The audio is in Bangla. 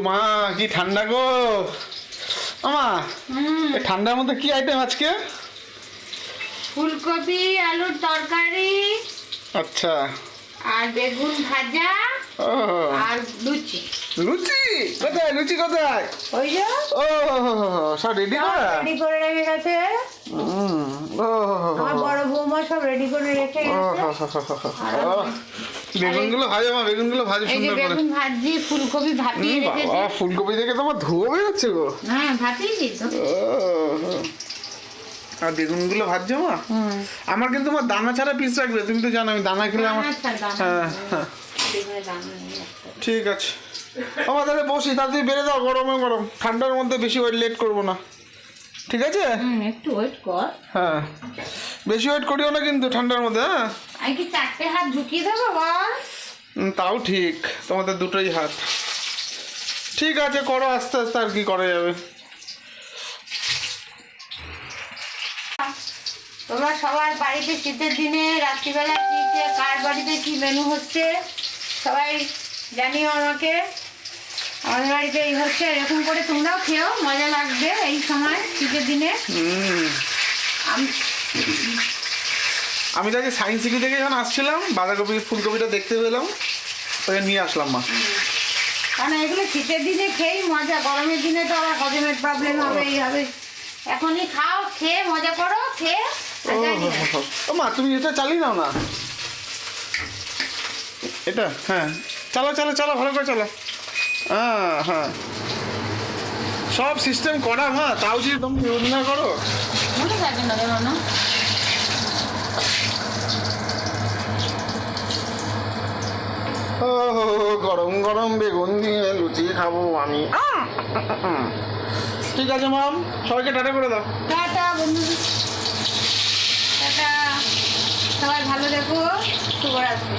মা কি ঠান্ডা গো আমা। ঠান্ডার মধ্যে কি আইটেম আজকে? ফুলকপি আলুর তরকারি, আচ্ছা, আর বেগুন ভাজা, ও আর লুচি। লুচি কোথায়? লুচি কোথায়? ওই যে ও সব রেডি করা? রেডি করে রেখে গেছে। আমার বড় বৌমা সব রেডি করে রেখে গেছে। বেগুনগুলো ভাজো মা, বেগুনগুলো ভাজো এই যে সুন্দর করে। বেগুন ভাজি, ফুলকপি ভাপিয়ে রেখেছি। বাবা, ফুলকপি থেকে তোমার ধোয়া বেরোচ্ছে গো। হ্যাঁ, ভাপিয়েছি তো। আর বেগুনগুলো ভাজছো মা? আমার কিন্তু আমার দানা ছাড়া পিস রাখবে, তুমি তো জানো আমি দানা খেলে আমার। হ্যাঁ হ্যাঁ ঠিক আছে। আমার তাহলে বসি, তাড়াতাড়ি বেড়ে দাও, গরমে গরম। ঠান্ডার মধ্যে বেশি লেট করবো না, ঠিক আছে? একটু ওয়েট কর। হ্যাঁ, বেশি ওয়েট করিও না কিন্তু ঠান্ডার মধ্যে। হ্যাঁ, আমি কি 4টে হাত ঢুকিয়ে দেবো বল? তাও ঠিক, তোমাদের দুটোই হাত। ঠিক আছে, করো আস্তে আস্তে, আর কি করা যাবে। তোমরা সবার বাড়িতে শীতের দিনে রাত্রিবেলা কি কার বাড়িতে কি মেনু হচ্ছে সবাই জানিও আমাকে। আমাদের বাড়িতে এই হচ্ছে, এরকম করে তোমরাও খেও, মজা লাগবে এই সময় শীতের দিনে। আমি তো আজকে সায়েন্স সিটি থেকে যখন আসছিলাম, বাঁধাকপি ফুলকপিটা দেখতে পেলাম, ওকে নিয়ে আসলাম মা। কারণ এগুলো শীতের দিনে খেয়েই মজা, গরমের দিনে তো আবার হজমের প্রবলেম হবে, এই হবে। এখনই খাও, খেয়ে মজা করো, খেয়ে ও মা, তুমি এটা চালিয়ে নাও না, এটা। হ্যাঁ, চালো চালো চালো, ভালো করে চালো। হ্যাঁ হ্যাঁ, সব সিস্টেম করা মা, তাও যদি তুমি ইউজ না করো। মনে থাকে না কেন? ও গরম গরম বেগুন দিয়ে লুচি খাবো আমি। ঠিক আছে মাম, সবাইকে টাটা করে দাও। টাটা বন্ধু, টাটা, সবাই ভালো দেখো, শুভরাত্রি।